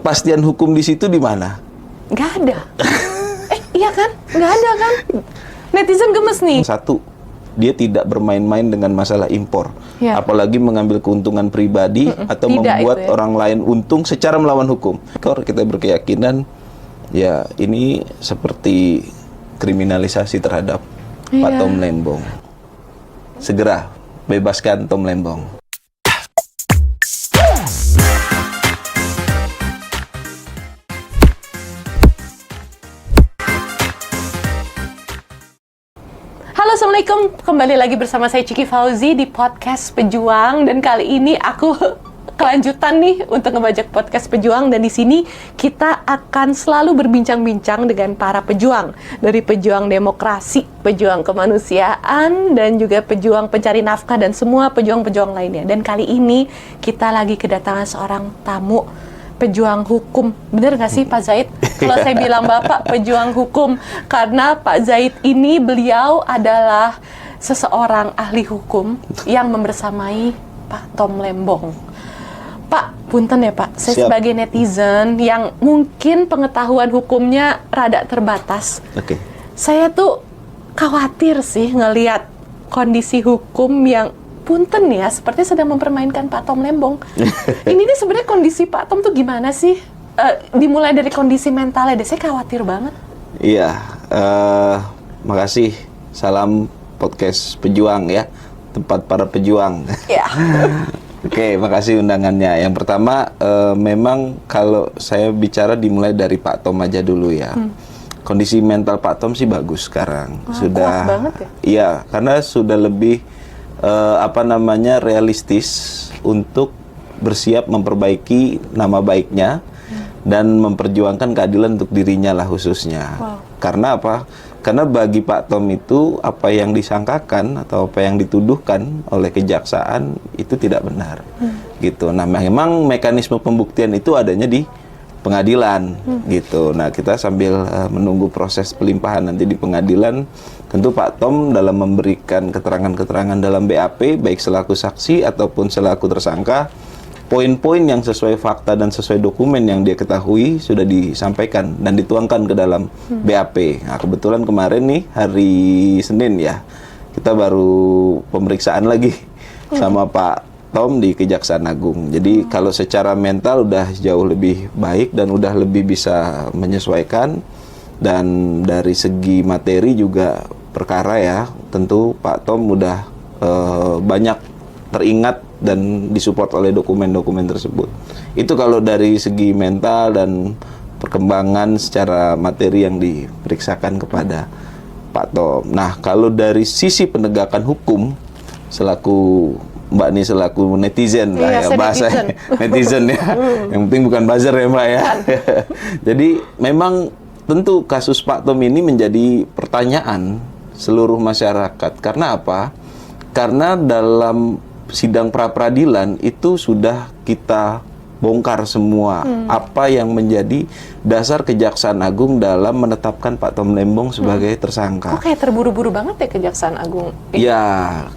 kepastian hukum di situ di mana? Nggak ada. Iya kan? Nggak ada kan? Netizen gemes nih. Satu, dia tidak bermain-main dengan masalah impor. Ya. Apalagi mengambil keuntungan pribadi atau Tidak membuat itu ya. orang lain untung secara melawan hukum. Kalau kita berkeyakinan, ya ini seperti kriminalisasi terhadap Pak Iya. Tom Lembong. Segera bebaskan Tom Lembong. Halo, Assalamualaikum. Kembali lagi bersama saya Ciki Fauzi di podcast Pejuang, dan kali ini aku kelanjutan nih untuk ngebajak podcast Pejuang, dan di sini kita akan selalu berbincang-bincang dengan para pejuang, dari pejuang demokrasi, pejuang kemanusiaan, dan juga pejuang pencari nafkah dan semua pejuang-pejuang lainnya. Dan kali ini kita lagi kedatangan seorang tamu pejuang hukum. Bener nggak sih Pak Zaid? Kalau saya bilang Bapak pejuang hukum, karena Pak Zaid ini beliau adalah seseorang ahli hukum yang membersamai Pak Tom Lembong. Pak, punten ya Pak, saya Siap. sebagai netizen yang mungkin pengetahuan hukumnya rada terbatas. Oke. Saya tuh khawatir sih ngelihat kondisi hukum yang punten ya, seperti sedang mempermainkan Pak Tom Lembong. Ini nih sebenarnya kondisi Pak Tom tuh gimana sih? Dimulai dari kondisi mentalnya deh, saya khawatir banget. Iya, makasih. Salam podcast Pejuang ya, tempat para pejuang. Ya. Oke, makasih undangannya. Yang pertama, memang kalau saya bicara dimulai dari Pak Tom aja dulu ya. Kondisi mental Pak Tom sih bagus sekarang. Kuat banget ya? Iya, karena sudah lebih realistis untuk bersiap memperbaiki nama baiknya dan memperjuangkan keadilan untuk dirinya lah khususnya. Wow. Karena apa? Karena bagi Pak Tom itu apa yang disangkakan atau apa yang dituduhkan oleh kejaksaan itu tidak benar. Gitu. Nah, memang mekanisme pembuktian itu adanya di pengadilan gitu. Nah, kita sambil menunggu proses pelimpahan nanti di pengadilan, tentu Pak Tom dalam memberikan keterangan-keterangan dalam BAP baik selaku saksi ataupun selaku tersangka, poin-poin yang sesuai fakta dan sesuai dokumen yang dia ketahui sudah disampaikan dan dituangkan ke dalam BAP. Nah, kebetulan kemarin nih hari Senin ya, kita baru pemeriksaan lagi sama Pak Tom di Kejaksaan Agung. Jadi kalau secara mental udah jauh lebih baik dan udah lebih bisa menyesuaikan, dan dari segi materi juga perkara ya, tentu Pak Tom udah banyak teringat dan disupport oleh dokumen-dokumen tersebut. Itu kalau dari segi mental dan perkembangan secara materi yang diperiksakan kepada Pak Tom. Nah, kalau dari sisi penegakan hukum, selaku Mbak ini selaku netizen lah ya, bahasa netizen ya. Yang penting bukan buzzer ya Mbak ya. Jadi memang tentu kasus Pak Tom ini menjadi pertanyaan seluruh masyarakat. Karena apa? Karena dalam sidang pra-peradilan itu sudah kita bongkar semua apa yang menjadi dasar Kejaksaan Agung dalam menetapkan Pak Tom Lembong sebagai tersangka. Kok kayak terburu-buru banget ya Kejaksaan Agung? Ya,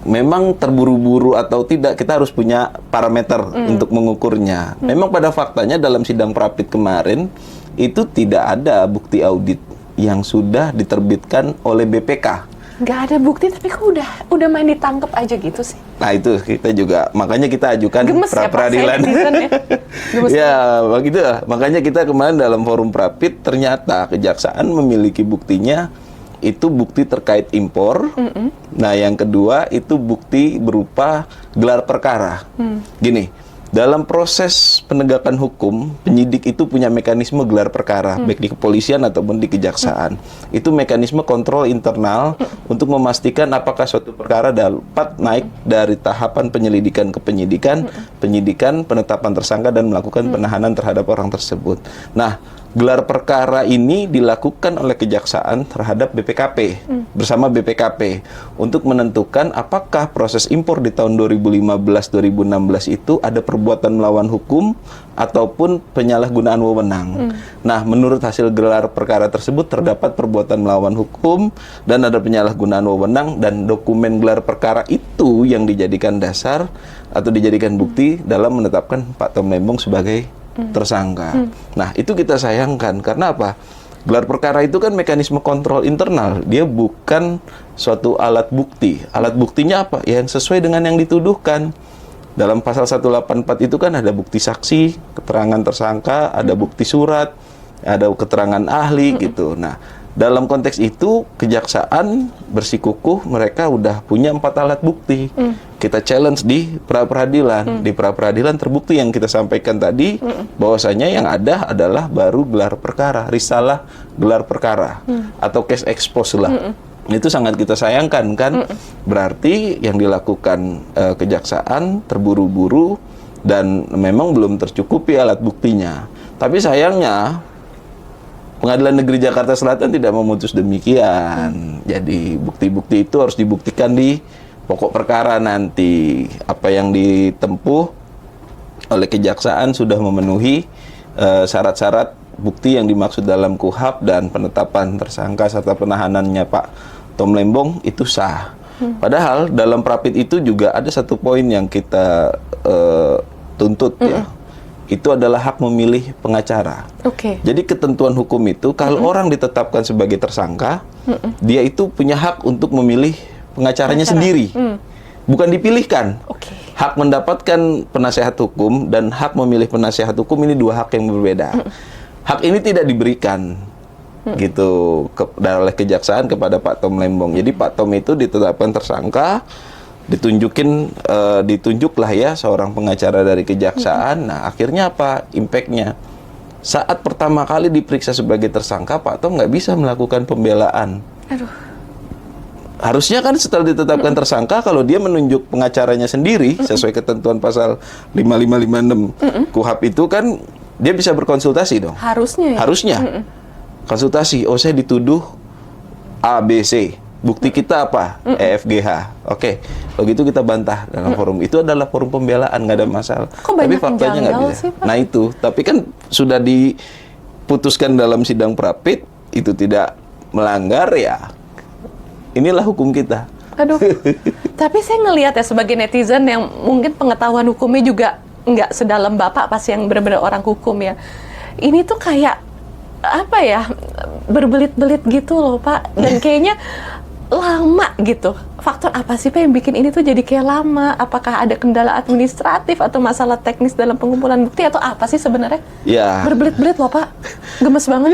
memang terburu-buru atau tidak, kita harus punya parameter untuk mengukurnya. Memang pada faktanya dalam sidang Prapit kemarin itu tidak ada bukti audit yang sudah diterbitkan oleh BPK. Nggak ada bukti, tapi kok udah main ditangkap aja gitu sih? Nah itu kita juga, makanya kita ajukan Gemes ya, Pak, pra-peradilan. saya netizen ya. Gemes Ya, begitu lah. Makanya kita kemarin dalam forum Prapit, ternyata kejaksaan memiliki buktinya itu bukti terkait impor. Nah, yang kedua itu bukti berupa gelar perkara. Gini, dalam proses penegakan hukum, penyidik itu punya mekanisme gelar perkara, baik di kepolisian ataupun di kejaksaan. Itu mekanisme kontrol internal untuk memastikan apakah suatu perkara dapat naik dari tahapan penyelidikan ke penyidikan, penyidikan, penetapan tersangka, dan melakukan penahanan terhadap orang tersebut. Nah, gelar perkara ini dilakukan oleh kejaksaan terhadap BPKP, bersama BPKP, untuk menentukan apakah proses impor di tahun 2015-2016 itu ada perbuatan melawan hukum ataupun penyalahgunaan wewenang. Nah, menurut hasil gelar perkara tersebut terdapat perbuatan melawan hukum dan ada penyalahgunaan wewenang, dan dokumen gelar perkara itu yang dijadikan dasar atau dijadikan bukti dalam menetapkan Pak Tom Lembong sebagai tersangka. Nah, itu kita sayangkan karena apa? Gelar perkara itu kan mekanisme kontrol internal. Dia bukan suatu alat bukti. Alat buktinya apa? Ya, yang sesuai dengan yang dituduhkan. Dalam pasal 184 itu kan ada bukti saksi, keterangan tersangka, ada bukti surat, ada keterangan ahli gitu. Nah, dalam konteks itu kejaksaan bersikukuh mereka udah punya 4 alat bukti. Kita challenge di pra-peradilan. Di pra-peradilan terbukti yang kita sampaikan tadi bahwasanya yang ada adalah baru gelar perkara, risalah gelar perkara atau case expose lah. Itu sangat kita sayangkan kan. Berarti yang dilakukan kejaksaan terburu-buru dan memang belum tercukupi alat buktinya. Tapi sayangnya Pengadilan Negeri Jakarta Selatan tidak memutus demikian. Jadi bukti-bukti itu harus dibuktikan di pokok perkara nanti. Apa yang ditempuh oleh kejaksaan sudah memenuhi syarat-syarat bukti yang dimaksud dalam KUHP dan penetapan tersangka serta penahanannya Pak Tom Lembong itu sah. Padahal dalam Prapit itu juga ada satu poin yang kita tuntut ya. Itu adalah hak memilih pengacara. Jadi ketentuan hukum itu kalau orang ditetapkan sebagai tersangka, dia itu punya hak untuk memilih pengacaranya sendiri. Bukan dipilihkan. Hak mendapatkan penasehat hukum dan hak memilih penasehat hukum ini 2 hak yang berbeda. Hak ini tidak diberikan gitu oleh kejaksaan kepada Pak Tom Lembong. Jadi Pak Tom itu ditetapkan tersangka, ditunjuklah ya seorang pengacara dari kejaksaan. Nah, akhirnya apa impactnya? Saat pertama kali diperiksa sebagai tersangka, Pak Tom nggak bisa melakukan pembelaan. Harusnya kan setelah ditetapkan tersangka, kalau dia menunjuk pengacaranya sendiri sesuai ketentuan pasal 5556 KUHP itu kan dia bisa berkonsultasi dong. Harusnya ya? Harusnya. Konsultasi, oh saya dituduh A, B, C. Bukti kita apa? EFGH. Oke. Begitu kita bantah dalam forum. Itu adalah forum pembelaan, nggak ada masalah. Tapi faktanya nggak bisa. Sih, Pak? Nah itu. Tapi kan sudah diputuskan dalam sidang Prapit, itu tidak melanggar ya. Inilah hukum kita. Aduh. Tapi saya ngelihat ya sebagai netizen yang mungkin pengetahuan hukumnya juga nggak sedalam Bapak pas yang benar-benar orang hukum ya. Ini tuh kayak apa ya? Berbelit-belit gitu loh, Pak. Dan kayaknya lama gitu. Faktor apa sih Pak yang bikin ini tuh jadi kayak lama? Apakah ada kendala administratif atau masalah teknis dalam pengumpulan bukti atau apa sih sebenarnya? Ya. Berbelit-belit loh Pak. Gemes banget.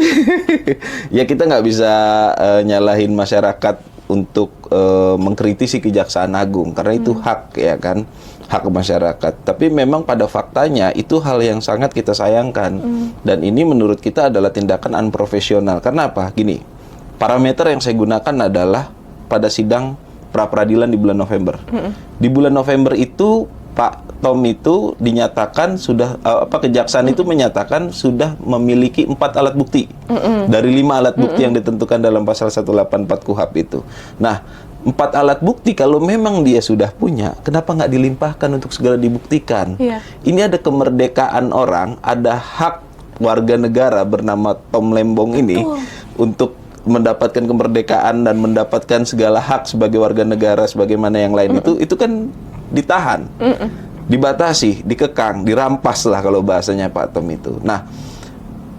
Ya kita nggak bisa nyalahin masyarakat untuk mengkritisi Kejaksaan Agung karena itu hak ya kan, hak masyarakat. Tapi memang pada faktanya itu hal yang sangat kita sayangkan dan ini menurut kita adalah tindakan unprofesional. Karena apa? Gini, parameter yang saya gunakan adalah pada sidang pra-peradilan di bulan November. Di bulan November itu Pak Tom itu dinyatakan sudah kejaksaan itu menyatakan sudah memiliki 4 alat bukti dari 5 alat bukti yang ditentukan dalam pasal 184 KUHP itu. Nah, 4 alat bukti kalau memang dia sudah punya, kenapa nggak dilimpahkan untuk segera dibuktikan? Ini ada kemerdekaan orang, ada hak warga negara bernama Tom Lembong ini untuk mendapatkan kemerdekaan dan mendapatkan segala hak sebagai warga negara sebagaimana yang lain itu kan ditahan, dibatasi, dikekang, dirampas lah kalau bahasanya Pak Tom itu. Nah,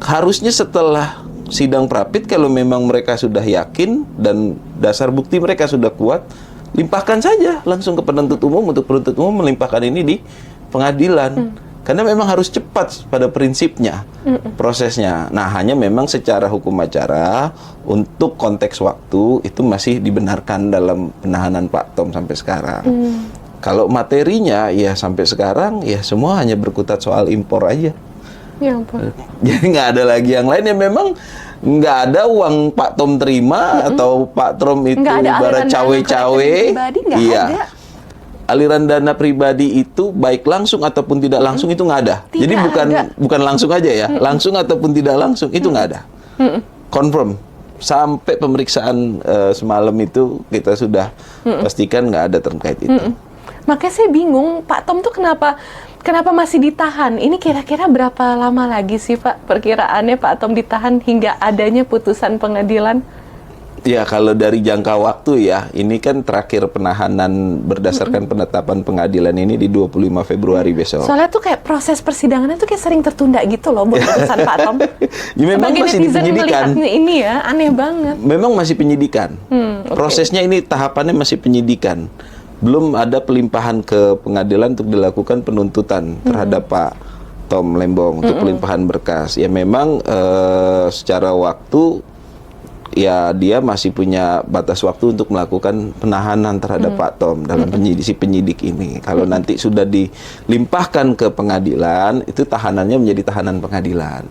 harusnya setelah sidang Prapit kalau memang mereka sudah yakin dan dasar bukti mereka sudah kuat, limpahkan saja langsung ke penuntut umum untuk penuntut umum melimpahkan ini di pengadilan. Karena memang harus cepat pada prinsipnya prosesnya. Nah, hanya memang secara hukum acara untuk konteks waktu itu masih dibenarkan dalam penahanan Pak Tom sampai sekarang. Kalau materinya ya sampai sekarang ya semua hanya berkutat soal impor aja. Ya ampun. Jadi nggak ada lagi yang lain, ya memang nggak ada uang Pak Tom terima atau Pak Tom itu ibarat cawe-cawe. Iya. Aliran dana pribadi itu baik langsung ataupun tidak langsung itu nggak ada. Jadi bukan langsung aja ya, langsung ataupun tidak langsung itu nggak ada. Confirm. Sampai pemeriksaan semalam itu kita sudah pastikan nggak ada terkait itu. Makanya saya bingung, Pak Tom tuh kenapa masih ditahan? Ini kira-kira berapa lama lagi sih Pak perkiraannya Pak Tom ditahan hingga adanya putusan pengadilan? Ya, kalau dari jangka waktu ya, ini kan terakhir penahanan berdasarkan penetapan pengadilan ini di 25 Februari besok. Soalnya tuh kayak proses persidangannya tuh kayak sering tertunda gitu loh buat putusan Pak Tom. Ya, memang Sebagai masih di netizen penyidikan. melihatnya ini ya, aneh banget. Memang masih penyidikan. Oke. Prosesnya ini tahapannya masih penyidikan. Belum ada pelimpahan ke pengadilan untuk dilakukan penuntutan terhadap Pak Tom Lembong untuk pelimpahan berkas. Ya memang secara waktu ya dia masih punya batas waktu untuk melakukan penahanan terhadap Pak Tom dalam penyidik ini. Kalau nanti sudah dilimpahkan ke pengadilan, itu tahanannya menjadi tahanan pengadilan.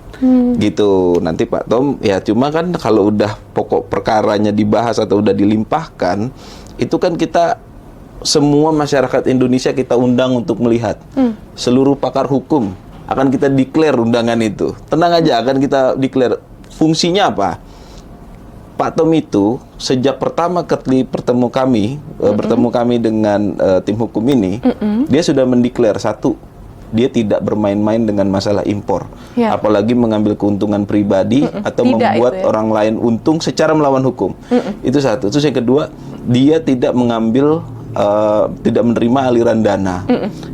Gitu. Nanti Pak Tom ya cuma kan kalau udah pokok perkaranya dibahas atau udah dilimpahkan, itu kan kita semua masyarakat Indonesia kita undang untuk melihat. Seluruh pakar hukum akan kita declare undangan itu. Tenang aja, akan kita declare fungsinya apa. Pak Tom itu sejak pertama kali bertemu kami dengan tim hukum ini, dia sudah mendeklar satu, dia tidak bermain-main dengan masalah impor, apalagi mengambil keuntungan pribadi atau Tidak membuat itu ya. orang lain untung secara melawan hukum. Itu satu. Terus yang kedua, dia tidak mengambil tidak menerima aliran dana.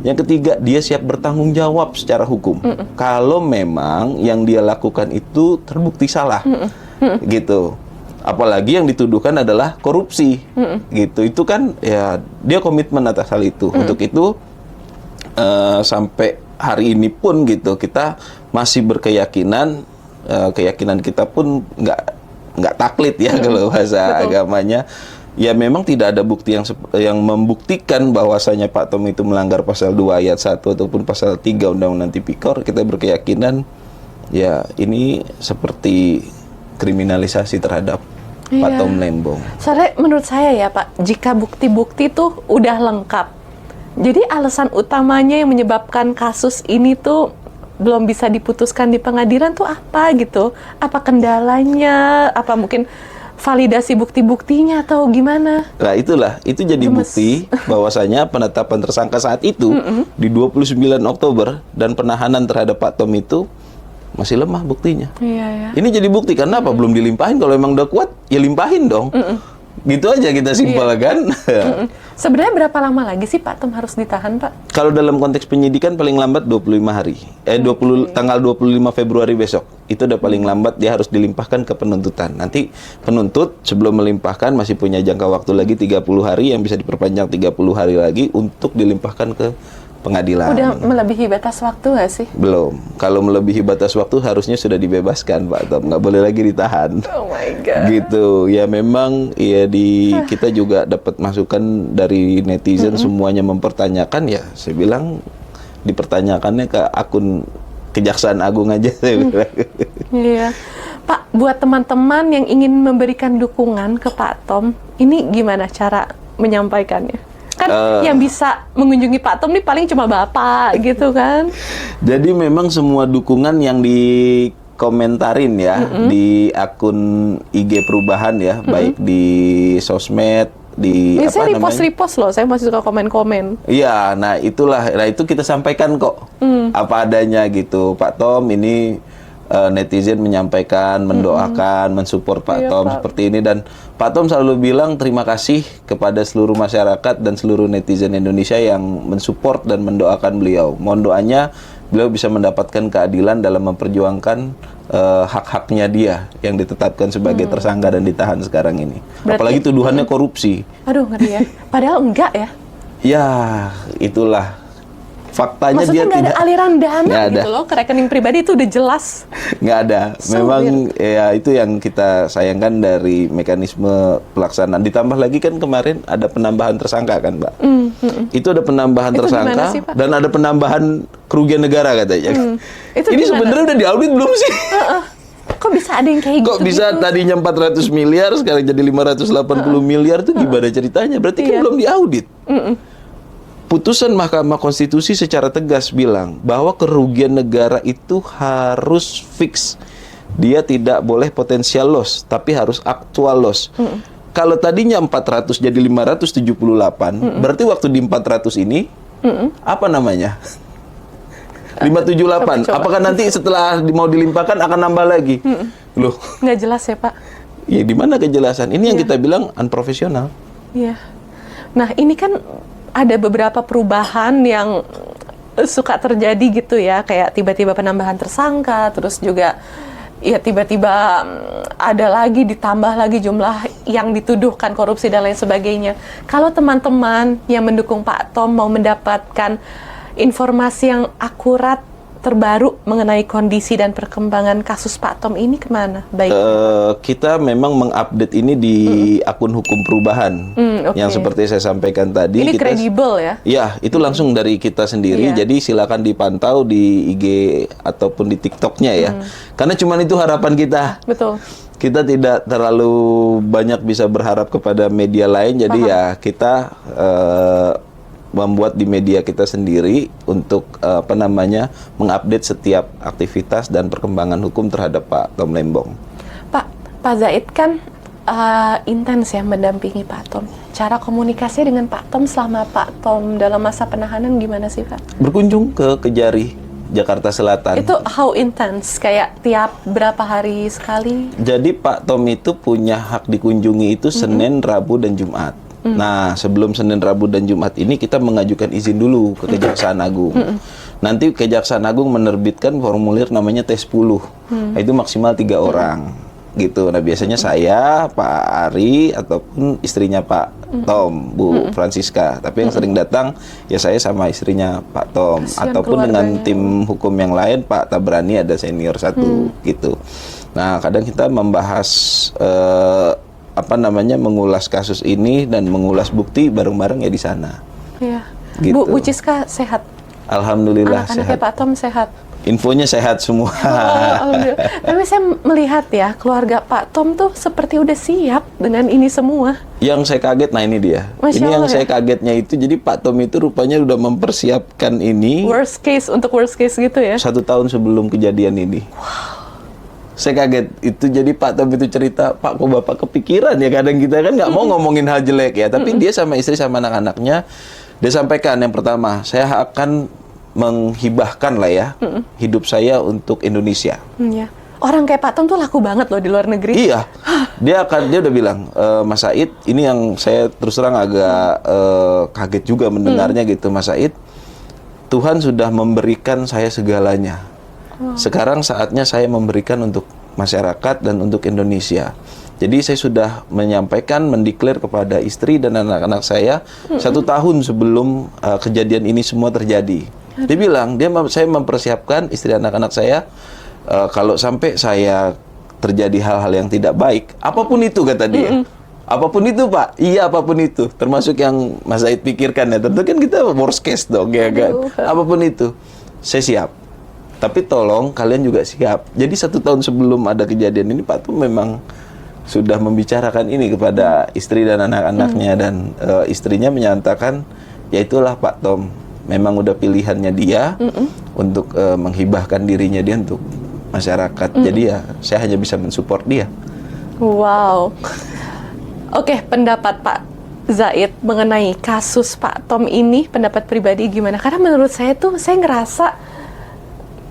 Yang ketiga, dia siap bertanggung jawab secara hukum. Kalau memang yang dia lakukan itu terbukti salah, gitu. Apalagi yang dituduhkan adalah korupsi, gitu. Itu kan ya dia komitmen atas hal itu. Untuk itu sampai hari ini pun gitu kita masih berkeyakinan, keyakinan kita pun nggak taklid ya kalau bahasa agamanya. Ya memang tidak ada bukti yang membuktikan bahwasanya Pak Tom itu melanggar pasal 2 ayat 1 ataupun pasal 3 Undang-Undang Tipikor. Kita berkeyakinan ya ini seperti kriminalisasi terhadap Pak Tom Lembong. Soalnya menurut saya ya Pak, jika bukti-bukti tuh udah lengkap, jadi alasan utamanya yang menyebabkan kasus ini tuh belum bisa diputuskan di pengadilan tuh apa gitu? Apa kendalanya? Apa mungkin validasi bukti-buktinya atau gimana? Nah itulah, itu jadi bukti bahwasanya penetapan tersangka saat itu di 29 Oktober dan penahanan terhadap Pak Tom itu masih lemah buktinya. Iya ya. Ini jadi bukti karena apa? Belum dilimpahin. Kalau emang udah kuat, ya limpahin dong. Gitu aja kita simpelkan. Sebenarnya berapa lama lagi sih Pak Tom harus ditahan, Pak? Kalau dalam konteks penyidikan paling lambat 25 hari. Tanggal 25 Februari besok. Itu udah paling lambat, dia harus dilimpahkan ke penuntutan. Nanti penuntut sebelum melimpahkan masih punya jangka waktu lagi 30 hari yang bisa diperpanjang 30 hari lagi untuk dilimpahkan ke pengadilan. Udah melebihi batas waktu nggak sih? Belum. Kalau melebihi batas waktu harusnya sudah dibebaskan, Pak Tom. Nggak boleh lagi ditahan. Oh my God. Gitu. Ya memang ya kita juga dapat masukan dari netizen semuanya mempertanyakan, ya saya bilang dipertanyakannya ke akun Kejaksaan Agung aja saya bilang. Iya. Pak, buat teman-teman yang ingin memberikan dukungan ke Pak Tom, ini gimana cara menyampaikannya? Kan yang bisa mengunjungi Pak Tom nih paling cuma Bapak gitu kan. Jadi memang semua dukungan yang dikomentarin ya di akun IG Perubahan ya, baik di sosmed, di Biasanya apa namanya? repost loh, saya masih suka komen-komen. Iya, nah itulah, nah itu kita sampaikan kok apa adanya gitu. Pak Tom ini netizen menyampaikan, mendoakan, mensupport Pak Iya, Tom Pak. seperti ini, dan Pak Tom selalu bilang terima kasih kepada seluruh masyarakat dan seluruh netizen Indonesia yang mensupport dan mendoakan beliau. Mohon doanya beliau bisa mendapatkan keadilan dalam memperjuangkan hak-haknya dia yang ditetapkan sebagai tersangka dan ditahan sekarang ini. Berarti- Apalagi tuduhannya korupsi. Aduh, ngeri ya. Padahal enggak ya. Ya, itulah faktanya. Maksudnya dia nggak ada tidak aliran dana Nggak ada. gitu loh, ke rekening pribadi itu udah jelas. nggak ada. So Memang ya itu yang kita sayangkan dari mekanisme pelaksanaan. Ditambah lagi kan kemarin ada penambahan tersangka kan, Mbak. Itu ada penambahan Itu tersangka gimana sih, Pak? dan ada penambahan kerugian negara katanya. Itu Ini gimana? sebenarnya udah diaudit belum sih? Kok bisa ada yang kayak Kok gitu? bisa tadinya 400 miliar sekarang jadi 580 miliar tuh gimana ceritanya? Berarti kan Iya. belum diaudit. Putusan Mahkamah Konstitusi secara tegas bilang bahwa kerugian negara itu harus fix. Dia tidak boleh potensial loss, tapi harus actual loss. Kalau tadinya 400 jadi 578, berarti waktu di 400 ini apa namanya? 578. Coba. Apakah nanti setelah mau dilimpahkan akan nambah lagi? Loh, Nggak jelas ya Pak. Ya di mana kejelasan? Ini yang Iya. kita bilang unprofesional. Iya. Nah, ini kan ada beberapa perubahan yang suka terjadi gitu ya, kayak tiba-tiba penambahan tersangka, terus juga ya tiba-tiba ada lagi ditambah lagi jumlah yang dituduhkan korupsi dan lain sebagainya. Kalau teman-teman yang mendukung Pak Tom mau mendapatkan informasi yang akurat terbaru mengenai kondisi dan perkembangan kasus Pak Tom ini kemana? Baik. Kita memang mengupdate ini di akun Hukum Perubahan Oke. yang seperti saya sampaikan tadi. Ini kita, kredibel ya? Ya, itu langsung dari kita sendiri. Iya. Jadi silakan dipantau di IG ataupun di TikToknya ya. Karena cuman itu harapan kita. Betul. Kita tidak terlalu banyak bisa berharap kepada media lain. Jadi ya kita membuat di media kita sendiri untuk mengupdate setiap aktivitas dan perkembangan hukum terhadap Pak Tom Lembong. Pak Zaid kan intens ya mendampingi Pak Tom. Cara komunikasi dengan Pak Tom selama Pak Tom dalam masa penahanan gimana sih, Pak? Berkunjung ke Kejari, Jakarta Selatan. Itu how intense? Kayak tiap berapa hari sekali? Jadi Pak Tom itu punya hak dikunjungi itu Senin, Rabu, dan Jumat. Nah, sebelum Senin, Rabu, dan Jumat ini kita mengajukan izin dulu ke Kejaksaan Agung. Nanti Kejaksaan Agung menerbitkan formulir namanya T10. Itu maksimal 3 orang. Gitu. Nah, biasanya saya, Pak Ari, ataupun istrinya Pak Tom, Bu Francisca. Tapi yang sering datang, ya saya sama istrinya Pak Tom. Kasian Ataupun dengan keluarganya. tim hukum yang lain, Pak Tabrani ada senior 1, gitu. Nah, kadang kita membahas mengulas kasus ini dan mengulas bukti bareng-bareng ya di sana. Iya. Gitu. Bu Ciska sehat? Alhamdulillah Anak-anaknya sehat. Pak Tom sehat? Infonya sehat semua. Oh, alhamdulillah. Tapi saya melihat ya, keluarga Pak Tom tuh seperti udah siap dengan ini semua. Yang saya kaget, nah ini dia. Masya Ini yang Allah, saya ya. kagetnya itu, jadi Pak Tom itu rupanya udah mempersiapkan ini Worst case untuk worst case gitu ya? 1 tahun sebelum kejadian ini. Saya kaget itu, jadi Pak Tom itu cerita, Pak kok Bapak kepikiran ya, kadang kita kan nggak mau ngomongin hal jelek ya, tapi dia sama istri sama anak-anaknya, dia sampaikan yang pertama, saya akan menghibahkan lah ya hidup saya untuk Indonesia. Iya. Orang kayak Pak Tom tuh laku banget loh di luar negeri. Iya, dia udah bilang, Mas Said, ini yang saya terus terang agak kaget juga mendengarnya gitu, Mas Said, Tuhan sudah memberikan saya segalanya. Sekarang saatnya saya memberikan untuk masyarakat dan untuk Indonesia. Jadi saya sudah menyampaikan, mendeklar kepada istri dan anak-anak saya 1 tahun sebelum kejadian ini semua terjadi. Dia bilang, saya mempersiapkan istri anak-anak saya, kalau sampai saya terjadi hal-hal yang tidak baik, apapun itu kata dia. Apapun itu Pak, iya apapun itu, termasuk yang Mas Zaid pikirkan ya, tentu kan kita worst case dong ya kan. Apapun itu, saya siap. Tapi tolong kalian juga siap. Jadi 1 tahun sebelum ada kejadian ini, Pak Tom memang sudah membicarakan ini kepada istri dan anak-anaknya, dan istrinya menyatakan, ya itulah Pak Tom, memang udah pilihannya dia untuk menghibahkan dirinya dia untuk masyarakat. Jadi ya saya hanya bisa mensupport dia. Wow. Oke, pendapat Pak Zaid mengenai kasus Pak Tom ini, pendapat pribadi gimana? Karena menurut saya tuh, saya ngerasa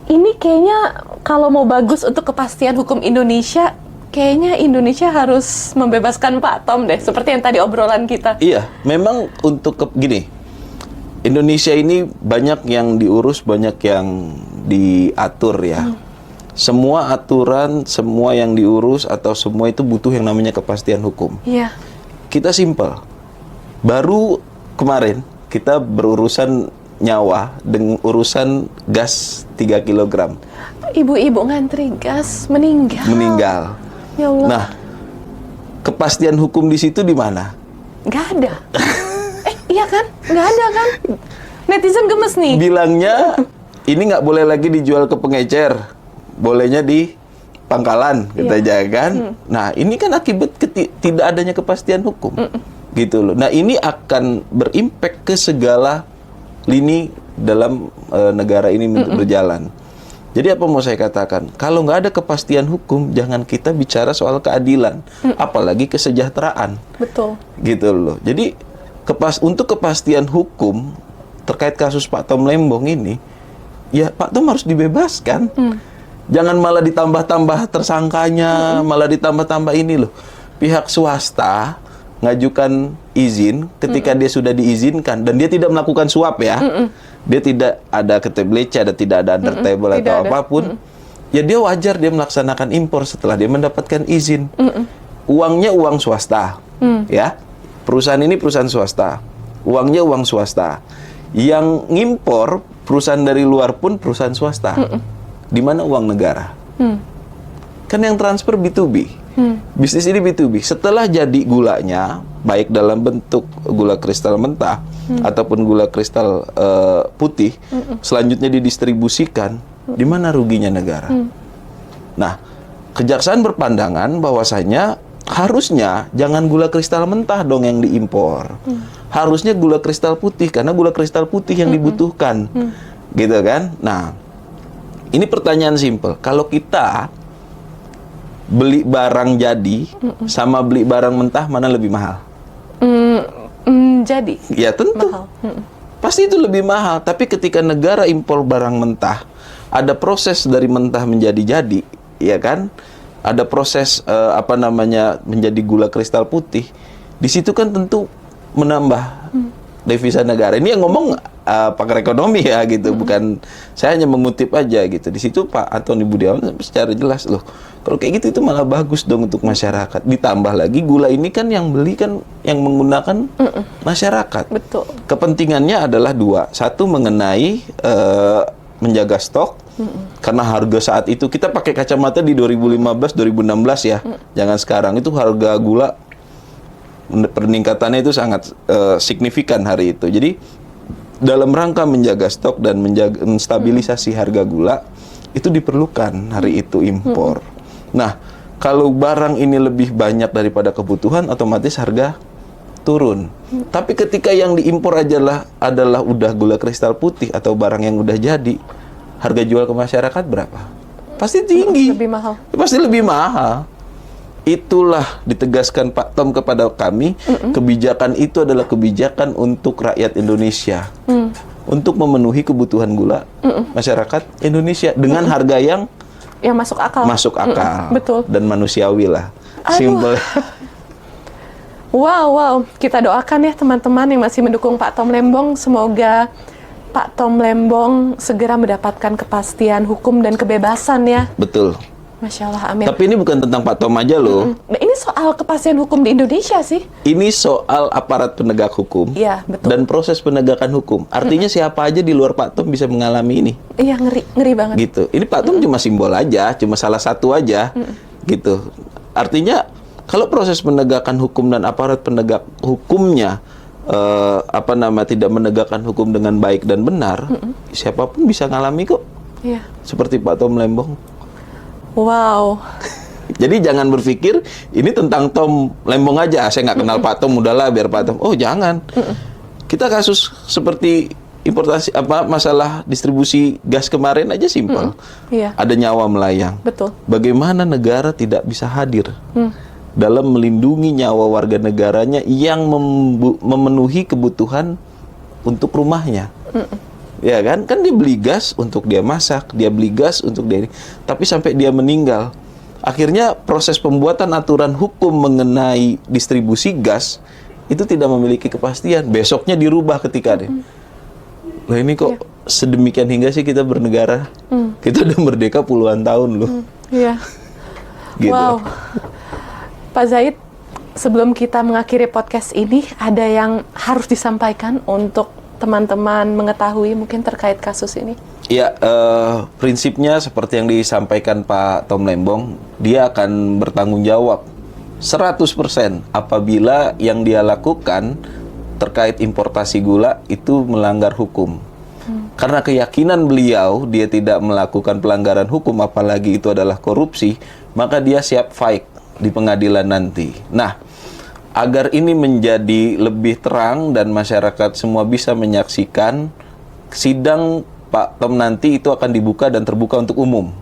ini kayaknya kalau mau bagus untuk kepastian hukum Indonesia, kayaknya Indonesia harus membebaskan Pak Tom deh, seperti yang tadi obrolan kita. Iya, memang untuk gini, Indonesia ini banyak yang diurus, banyak yang diatur ya. Semua aturan, semua yang diurus atau semua itu butuh yang namanya kepastian hukum. Iya. Kita simpel. Baru kemarin kita berurusan nyawa dengan urusan gas 3 kg. Ibu-ibu ngantri gas meninggal. Ya Allah. Nah, kepastian hukum di situ di mana? Nggak ada. Iya kan? Nggak ada kan? Netizen gemes nih. Bilangnya ini nggak boleh lagi dijual ke pengecer, bolehnya di pangkalan, kita kan. Nah, ini kan akibat tidak adanya kepastian hukum, gitu loh. Nah, ini akan berimpact ke segala lini dalam negara ini untuk berjalan. Jadi apa mau saya katakan? Kalau nggak ada kepastian hukum, jangan kita bicara soal keadilan, apalagi kesejahteraan. Betul. Gitu loh. Jadi untuk kepastian hukum terkait kasus Pak Tom Lembong ini, ya Pak Tom harus dibebaskan. Jangan malah ditambah-tambah tersangkanya, malah ditambah-tambah ini loh. Pihak swasta ngajukan izin ketika dia sudah diizinkan dan dia tidak melakukan suap ya. Dia tidak ada KTBLC, tidak ada under table Tidak atau ada. apapun. Ya dia wajar dia melaksanakan impor setelah dia mendapatkan izin. Uangnya uang swasta. Ya. Perusahaan ini perusahaan swasta. Uangnya uang swasta. Yang ngimpor perusahaan dari luar pun perusahaan swasta. Di mana uang negara? Kan yang transfer B2B. Bisnis ini B2B. Setelah jadi gulanya, baik dalam bentuk gula kristal mentah ataupun gula kristal putih, selanjutnya didistribusikan, di mana ruginya negara? Nah, kejaksaan berpandangan bahwasanya harusnya jangan gula kristal mentah dong yang diimpor. Harusnya gula kristal putih, karena gula kristal putih yang dibutuhkan. Gitu kan? Nah, ini pertanyaan simpel. Kalau kita beli barang jadi sama beli barang mentah, mana lebih mahal? Jadi Ya tentu. mahal. Pasti itu lebih mahal. Tapi ketika negara impor barang mentah, ada proses dari mentah menjadi jadi, ya kan? Ada proses menjadi gula kristal putih. Di situ kan tentu menambah devisa negara. Ini yang ngomong pakar ekonomi ya gitu, bukan saya hanya mengutip aja gitu. Di situ Pak Antoni Budiawan secara jelas loh. Kalau kayak gitu itu malah bagus dong untuk masyarakat. Ditambah lagi gula ini kan yang beli kan yang menggunakan masyarakat. Betul. Kepentingannya adalah dua. Satu mengenai menjaga stok. Karena harga saat itu kita pakai kacamata di 2015 2016 ya. Jangan sekarang. Itu harga gula peningkatannya itu sangat signifikan hari itu. Jadi dalam rangka menjaga stok dan menjaga menstabilisasi harga gula itu diperlukan hari itu impor. Nah, kalau barang ini lebih banyak daripada kebutuhan, otomatis harga turun. Tapi ketika yang diimpor adalah udah gula kristal putih atau barang yang udah jadi, harga jual ke masyarakat berapa? Pasti tinggi. Lebih mahal. Pasti lebih mahal. Itulah ditegaskan Pak Tom kepada kami, kebijakan itu adalah kebijakan untuk rakyat Indonesia. Untuk memenuhi kebutuhan gula masyarakat Indonesia dengan harga yang masuk akal. masuk akal Betul. dan manusiawi lah. Aduh. Simple. Wow. Kita doakan ya teman-teman yang masih mendukung Pak Tom Lembong. Semoga Pak Tom Lembong segera mendapatkan kepastian hukum dan kebebasan ya. Betul. Masya Allah, amin. Tapi ini bukan tentang Pak Tom aja loh. Nah, ini soal kepastian hukum di Indonesia sih. Ini soal aparat penegak hukum Iya, betul. dan proses penegakan hukum. Artinya siapa aja di luar Pak Tom bisa mengalami ini. Iya, ngeri banget. Gitu. Ini Pak Tom cuma simbol aja, cuma salah satu aja. Gitu. Artinya kalau proses penegakan hukum dan aparat penegak hukumnya tidak menegakkan hukum dengan baik dan benar, siapapun bisa ngalami kok. Iya. Seperti Pak Tom Lembong. Wow. Jadi jangan berpikir ini tentang Tom Lembong aja. Saya nggak kenal Pak Tom, udahlah biar Pak Tom. Oh jangan. Kita kasus seperti importasi masalah distribusi gas kemarin aja simpel. Iya. Ada nyawa melayang. Betul. Bagaimana negara tidak bisa hadir dalam melindungi nyawa warga negaranya yang memenuhi kebutuhan untuk rumahnya. Ya kan? Kan dia beli gas untuk dia masak, dia beli gas untuk dia ini. Tapi sampai dia meninggal. Akhirnya proses pembuatan aturan hukum mengenai distribusi gas itu tidak memiliki kepastian. Besoknya dirubah ketika dia. Lah ini kok sedemikian hingga sih kita bernegara. Kita udah merdeka puluhan tahun loh. Iya. Gitu. Wow. Pak Zaid, sebelum kita mengakhiri podcast ini, ada yang harus disampaikan untuk teman-teman mengetahui mungkin terkait kasus ini? Ya, prinsipnya seperti yang disampaikan Pak Tom Lembong, dia akan bertanggung jawab 100% apabila yang dia lakukan terkait importasi gula itu melanggar hukum. Karena keyakinan beliau, dia tidak melakukan pelanggaran hukum, apalagi itu adalah korupsi, maka dia siap fight di pengadilan nanti. Nah, agar ini menjadi lebih terang dan masyarakat semua bisa menyaksikan, sidang Pak Tom nanti itu akan dibuka dan terbuka untuk umum.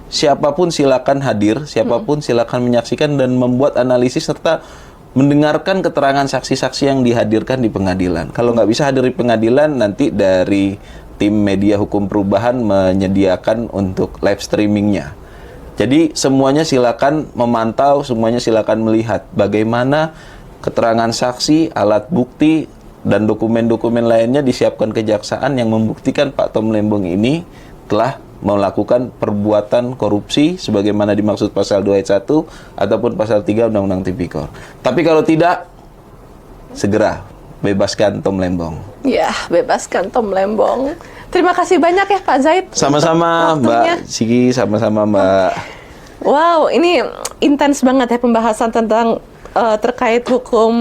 Siapapun silakan hadir, siapapun silakan menyaksikan dan membuat analisis serta mendengarkan keterangan saksi-saksi yang dihadirkan di pengadilan. Kalau nggak bisa hadir di pengadilan, nanti dari tim media hukum perubahan menyediakan untuk live streamingnya. Jadi semuanya silakan memantau, semuanya silakan melihat bagaimana keterangan saksi, alat bukti, dan dokumen-dokumen lainnya disiapkan kejaksaan yang membuktikan Pak Tom Lembong ini telah melakukan perbuatan korupsi sebagaimana dimaksud pasal 281 ataupun pasal 3 Undang-Undang Tipikor. Tapi kalau tidak, segera bebaskan Tom Lembong. Ya, bebaskan Tom Lembong. Terima kasih banyak ya Pak Zaid. Sama-sama Mbak Sigi, sama-sama Mbak. Wow, ini intens banget ya pembahasan tentang terkait hukum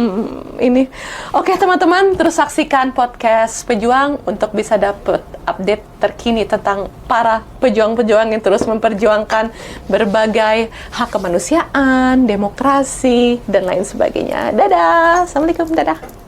ini. Oke teman-teman, terus saksikan podcast Pejuang untuk bisa dapat update terkini tentang para pejuang-pejuang yang terus memperjuangkan berbagai hak kemanusiaan, demokrasi, dan lain sebagainya. Dadah, Assalamualaikum, dadah.